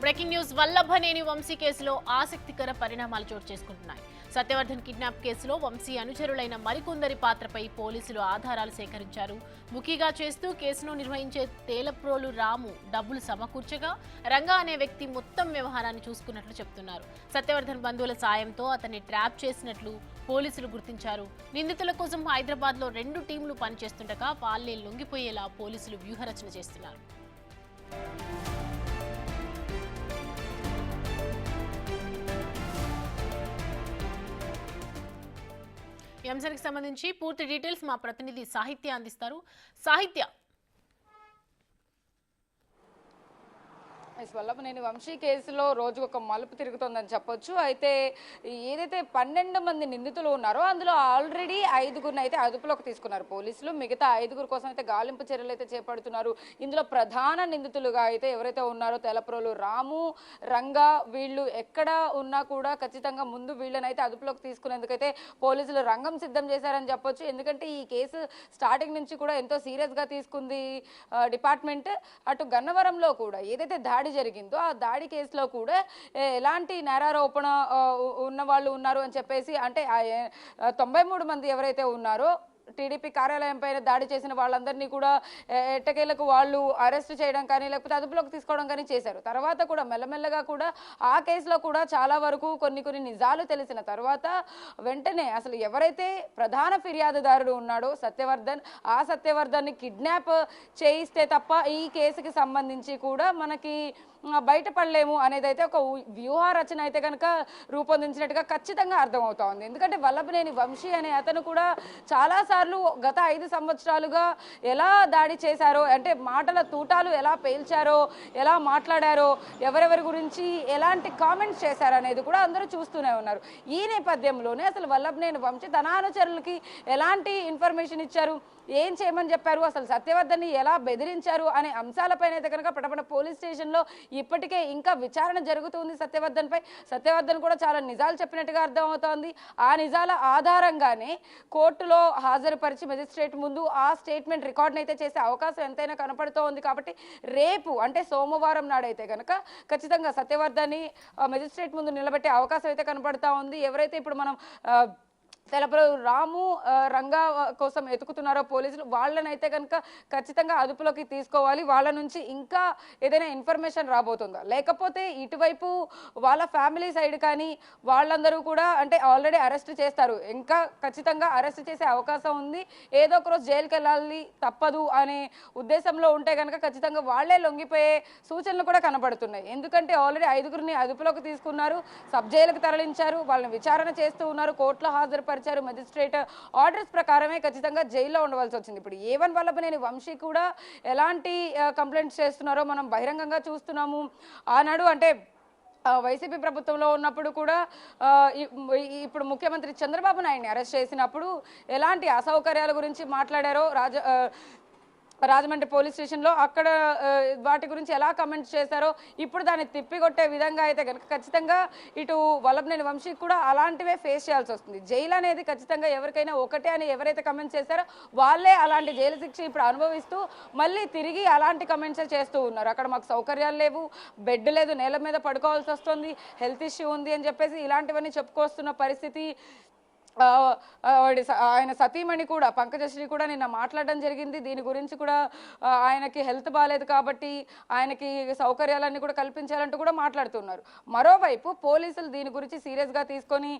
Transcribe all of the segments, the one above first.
Breaking news Vallabhaneni Vamsi కేసులో ఆసక్తికర పరిణామాలు చోటు చేసుకుంటున్నాయి. సత్యవర్ధన్ కిడ్నాప్ కేసులో వంశీ అనుచరులైన మరికొందరి పాత్రపై పోలీసులు ఆధారాలు సేకరించారు. ముఖీగా చేస్తూ కేసును నిర్వహించే తేలప్రోలు రాము డబ్బులు సమకూర్చగా రంగా అనే వ్యక్తి మొత్తం వ్యవహారాన్ని చూసుకున్నట్లు చెప్తున్నారు. సత్యవర్ధన్ బంధువుల సాయంతో అతన్ని ట్రాప్ చేసినట్లు పోలీసులు గుర్తించారు. నిందితుల కోసం హైదరాబాద్ లో 2 టీంలు పనిచేస్తుండగా పాల్లే లొంగిపోయేలా పోలీసులు వ్యూహరచన చేస్తున్నారు. ఈ అంశానికి సంబంధించి పూర్తి డీటెయిల్స్ మా ప్రతినిధి సాహిత్య అందిస్తారు. సాహిత్య, వల్లభనేని వంశీ కేసులో రోజు ఒక మలుపు తిరుగుతోందని చెప్పొచ్చు. అయితే ఏదైతే 12 మంది నిందితులు ఉన్నారో అందులో ఆల్రెడీ 5గురిని అయితే అదుపులోకి తీసుకున్నారు పోలీసులు. మిగతా 5గురు కోసం అయితే గాలింపు చర్యలు అయితే చేపడుతున్నారు. ఇందులో ప్రధాన నిందితులుగా అయితే ఎవరైతే ఉన్నారో తెలప్రోలు రాము, రంగా, వీళ్ళు ఎక్కడ ఉన్నా కూడా ఖచ్చితంగా ముందు వీళ్ళని అయితే అదుపులోకి తీసుకునేందుకైతే పోలీసులు రంగం సిద్ధం చేశారని చెప్పొచ్చు. ఎందుకంటే ఈ కేసు స్టార్టింగ్ నుంచి కూడా ఎంతో సీరియస్గా తీసుకుంది డిపార్ట్మెంట్. అటు గన్నవరంలో కూడా ఏదైతే దాడి జరిగిందో ఆ దాడి కేసులో కూడా ఎలాంటి నేరారోపణ ఉన్న వాళ్ళు ఉన్నారు అని చెప్పేసి, అంటే 93 మంది ఎవరైతే ఉన్నారో టీడీపీ కార్యాలయం పైన దాడి చేసిన వాళ్ళందరినీ కూడా ఎట్టకేలకు వాళ్ళు అరెస్ట్ చేయడం కానీ లేకపోతే అదుపులోకి తీసుకోవడం కానీ చేశారు. తర్వాత కూడా మెల్లమెల్లగా కూడా ఆ కేసులో కూడా చాలా వరకు కొన్ని నిజాలు తెలిసిన తర్వాత వెంటనే అసలు ఎవరైతే ప్రధాన ఫిర్యాదుదారుడు ఉన్నాడో సత్యవర్ధన్, ఆ సత్యవర్ధన్ని కిడ్నాప్ చేయిస్తే తప్ప ఈ కేసుకి సంబంధించి కూడా మనకి బయటపడలేము అనేది అయితే ఒక వ్యూహ రచన అయితే కనుక రూపొందించినట్టుగా ఖచ్చితంగా అర్థమవుతా ఉంది. ఎందుకంటే వల్లభనేని వంశీ అనే అతను కూడా చాలాసార్లు గత 5 సంవత్సరాలుగా ఎలా దాడి చేశారో, అంటే మాటల తూటాలు ఎలా పేల్చారో, ఎలా మాట్లాడారో, ఎవరెవరి గురించి ఎలాంటి కామెంట్స్ చేశారో అనేది కూడా అందరూ చూస్తూనే ఉన్నారు. ఈ నేపథ్యంలోనే అసలు వల్లభనేని వంశీ తన అనుచరులకి ఎలాంటి ఇన్ఫర్మేషన్ ఇచ్చారు, ఏం చేయమని చెప్పారు, అసలు సత్యవర్ధన్ని ఎలా బెదిరించారు అనే అంశాలపైన అయితే కనుక పటపట పోలీస్ స్టేషన్లో ఇప్పటికే ఇంకా విచారణ జరుగుతుంది సత్యవర్ధన్పై. సత్యవర్ధన్ కూడా చాలా నిజాలు చెప్పినట్టుగా అర్థమవుతోంది. ఆ నిజాల ఆధారంగానే కోర్టులో హాజరుపరిచి మెజిస్ట్రేట్ ముందు ఆ స్టేట్మెంట్ రికార్డును అయితే చేసే అవకాశం ఎంతైనా కనపడుతోంది. కాబట్టి రేపు అంటే సోమవారం నాడైతే కనుక ఖచ్చితంగా సత్యవర్ధన్ని మెజిస్ట్రేట్ ముందు నిలబెట్టే అవకాశం అయితే కనపడతా ఉంది. ఎవరైతే ఇప్పుడు మనం తెలప్రోలు రాము, రంగా కోసం ఎతుకుతున్నారో పోలీసులు, వాళ్ళనైతే కనుక ఖచ్చితంగా అదుపులోకి తీసుకోవాలి. వాళ్ళ నుంచి ఇంకా ఏదైనా ఇన్ఫర్మేషన్ రాబోతుందా, లేకపోతే ఇటువైపు వాళ్ళ ఫ్యామిలీ సైడ్ కానీ వాళ్ళందరూ కూడా అంటే ఆల్రెడీ అరెస్ట్ చేస్తారు, ఇంకా ఖచ్చితంగా అరెస్ట్ చేసే అవకాశం ఉంది, ఏదో ఒక రోజు జైలుకి వెళ్ళాలి తప్పదు అనే ఉద్దేశంలో ఉంటే కనుక ఖచ్చితంగా వాళ్లే లొంగిపోయే సూచనలు కూడా కనబడుతున్నాయి. ఎందుకంటే ఆల్రెడీ 5గురిని అదుపులోకి తీసుకున్నారు, సబ్ జైలుకు తరలించారు, వాళ్ళని విచారణ చేస్తూ ఉన్నారు, కోర్టులో హాజరుపరిచారు. మెజిస్ట్రేట్ ఆర్డర్స్ ప్రకారమే ఖచ్చితంగా జైల్లో ఉండవలసి వచ్చింది. ఇప్పుడు A1 వల్లభనేని వంశీ కూడా ఎలాంటి కంప్లైంట్స్ చేస్తున్నారో మనం బహిరంగంగా చూస్తున్నాము. ఆనాడు అంటే వైసీపీ ప్రభుత్వంలో ఉన్నప్పుడు కూడా ఇప్పుడు ముఖ్యమంత్రి చంద్రబాబు నాయుడిని అరెస్ట్ చేసినప్పుడు ఎలాంటి అసౌకర్యాల గురించి మాట్లాడారో రాజమండ్రి పోలీస్ స్టేషన్లో అక్కడ వాటి గురించి ఎలా కమెంట్స్ చేశారో ఇప్పుడు దాన్ని తిప్పికొట్టే విధంగా అయితే కనుక ఖచ్చితంగా ఇటు వల్లభనేని వంశీకి కూడా అలాంటివే ఫేస్ చేయాల్సి వస్తుంది. జైలు అనేది ఖచ్చితంగా ఎవరికైనా ఒకటే అని ఎవరైతే కమెంట్స్ చేశారో వాళ్ళే అలాంటి జైలు శిక్ష ఇప్పుడు అనుభవిస్తూ మళ్ళీ తిరిగి అలాంటి కమెంట్స్ చేస్తూ ఉన్నారు. అక్కడ మాకు సౌకర్యాలు లేవు, బెడ్ లేదు, నేల మీద పడుకోవాల్సి వస్తుంది, హెల్త్ ఇష్యూ ఉంది అని చెప్పేసి ఇలాంటివన్నీ చెప్పుకొస్తున్న పరిస్థితి. ఆయన సతీమణి కూడా పంకజశ్రీ కూడా నిన్న మాట్లాడడం జరిగింది. దీని గురించి కూడా ఆయనకి హెల్త్ బాగాలేదు కాబట్టి ఆయనకి సౌకర్యాలన్నీ కూడా కల్పించాలంటూ కూడా మాట్లాడుతున్నారు. మరోవైపు పోలీసులు దీని గురించి సీరియస్గా తీసుకొని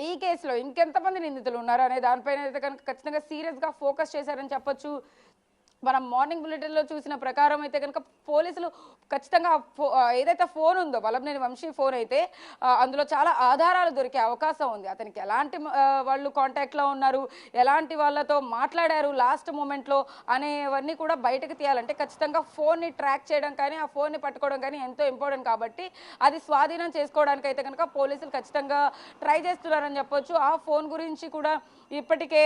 ఈ కేసులో ఇంకెంతమంది నిందితులు ఉన్నారు అనే దానిపైన అయితే కనుక ఖచ్చితంగా సీరియస్గా ఫోకస్ చేశారని చెప్పొచ్చు. మనం మార్నింగ్ బులెటిన్లో చూసిన ప్రకారం అయితే కనుక పోలీసులు ఖచ్చితంగా ఏదైతే ఫోన్ ఉందో వల్లభనేని వంశీ ఫోన్ అయితే అందులో చాలా ఆధారాలు దొరికే అవకాశం ఉంది. అతనికి ఎలాంటి వాళ్ళు కాంటాక్ట్లో ఉన్నారు, ఎలాంటి వాళ్ళతో మాట్లాడారు లాస్ట్ మూమెంట్లో అనేవన్నీ కూడా బయటకు తీయాలంటే ఖచ్చితంగా ఫోన్ని ట్రాక్ చేయడం కానీ ఆ ఫోన్ని పట్టుకోవడం కానీ ఎంతో ఇంపార్టెంట్. కాబట్టి అది స్వాధీనం చేసుకోవడానికి అయితే కనుక పోలీసులు ఖచ్చితంగా ట్రై చేస్తున్నారని చెప్పొచ్చు. ఆ ఫోన్ గురించి కూడా ఇప్పటికే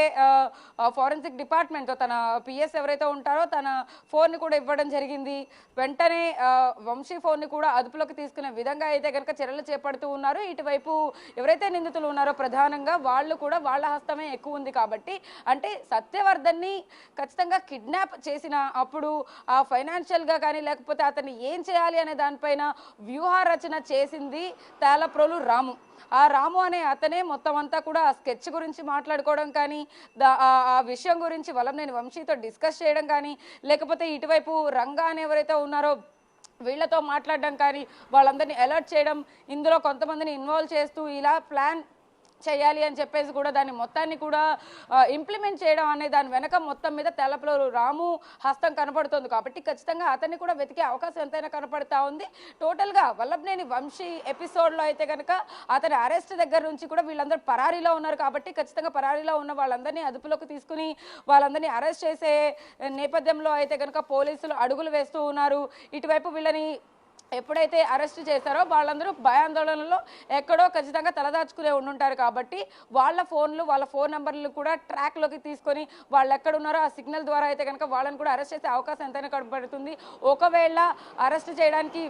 ఫోరెన్సిక్ డిపార్ట్మెంట్తో తన పిఎస్ ఎవరైతే ఉంటారో తన ఫోన్ని కూడా ఇవ్వడం జరిగింది. వెంటనే వంశీ ఫోన్ని కూడా అదుపులోకి తీసుకునే విధంగా అయితే కనుక చర్యలు చేపడుతూ ఉన్నారు. ఇటువైపు ఎవరైతే నిందితులు ఉన్నారో ప్రధానంగా వాళ్ళు కూడా వాళ్ళ హస్తమే ఎక్కువ ఉంది కాబట్టి, అంటే సత్యవర్ధన్ని ఖచ్చితంగా కిడ్నాప్ చేసిన అప్పుడు ఆ ఫైనాన్షియల్గా కానీ లేకపోతే అతన్ని ఏం చేయాలి అనే దానిపైన వ్యూహ రచన చేసింది తేలప్రోలు రాము. ఆ రాము అనే అతనే మొత్తం అంతా కూడా ఆ స్కెచ్ గురించి మాట్లాడుకోవడం కానీ, ఆ విషయం గురించి వలంనేని వంశీతో డిస్కస్ చేయడం కానీ, లేకపోతే ఇటువైపు రంగా అని ఎవరైతే ఉన్నారో వీళ్ళతో మాట్లాడడం కానీ, వాళ్ళందరినీ అలర్ట్ చేయడం, ఇందులో కొంతమందిని ఇన్వాల్వ్ చేస్తూ ఇలా ప్లాన్ చేయాలి అని చెప్పేసి కూడా దాన్ని మొత్తాన్ని కూడా ఇంప్లిమెంట్ చేయడం అనే దాని వెనక మొత్తం మీద తెల్లప్రోలు రాము హస్తం కనపడుతుంది కాబట్టి ఖచ్చితంగా అతన్ని కూడా వెతికే అవకాశం ఎంతైనా కనపడతా ఉంది. టోటల్గా వల్లభనేని వంశీ ఎపిసోడ్లో అయితే కనుక అతని అరెస్ట్ దగ్గర నుంచి కూడా వీళ్ళందరూ పరారీలో ఉన్నారు కాబట్టి ఖచ్చితంగా పరారీలో ఉన్న వాళ్ళందరినీ అదుపులోకి తీసుకుని వాళ్ళందరినీ అరెస్ట్ చేసే నేపథ్యంలో అయితే కనుక పోలీసులు అడుగులు వేస్తూ ఉన్నారు. ఇటువైపు వీళ్ళని ఎప్పుడైతే అరెస్ట్ చేశారో వాళ్ళందరూ భయాందోళనలో ఎక్కడో ఖచ్చితంగా తలదాచుకునే ఉండుంటారు కాబట్టి వాళ్ళ ఫోన్లు వాళ్ళ ఫోన్ నెంబర్లు కూడా ట్రాక్లోకి తీసుకొని వాళ్ళు ఎక్కడున్నారో ఆ సిగ్నల్ ద్వారా అయితే కనుక వాళ్ళని కూడా అరెస్ట్ చేసే అవకాశం ఎంతైనా కనబడుతుంది. ఒకవేళ అరెస్ట్ చేయడానికి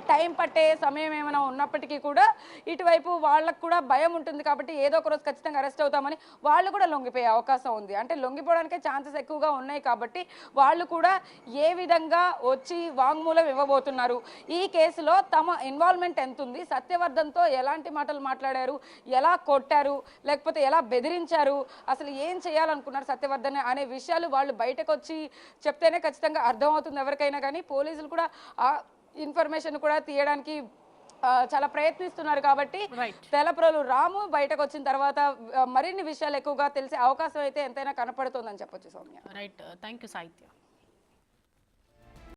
టైం పట్టే సమయం ఏమైనా ఉన్నప్పటికీ కూడా ఇటువైపు వాళ్ళకు కూడా భయం ఉంటుంది కాబట్టి ఏదో ఒక రోజు ఖచ్చితంగా అరెస్ట్ అవుతామని వాళ్ళు కూడా లొంగిపోయే అవకాశం ఉంది. అంటే లొంగిపోవడానికే ఛాన్సెస్ ఎక్కువగా ఉన్నాయి కాబట్టి వాళ్ళు కూడా ఏ విధంగా వచ్చి వాంగ్మూలం ఇవ్వబోతున్నారు, ఈ కేసులో తమ ఇన్వాల్వ్మెంట్ ఎంత ఉంది, సత్యవర్ధన్తో ఎలాంటి మాటలు మాట్లాడారు, ఎలా కొట్టారు, లేకపోతే ఎలా బెదిరించారు, అసలు ఏం చేయాలనుకున్నారు సత్యవర్ధన్ అనే విషయాలు వాళ్ళు బయటకు వచ్చి చెప్తేనే ఖచ్చితంగా అర్థమవుతుంది ఎవరికైనా. కానీ పోలీసులు కూడా ఇన్ఫర్మేషన్ కూడా తీయడానికి చాలా ప్రయత్నిస్తున్నారు కాబట్టి తెల్లప్రోలు రాము బయటకు వచ్చిన తర్వాత మరిన్ని విషయాలు ఎక్కువగా తెలిసే అవకాశం అయితే ఎంతైనా కనపడుతుందని చెప్పొచ్చు సౌమ్య. రైట్, థ్యాంక్ యూ సాహిత్య.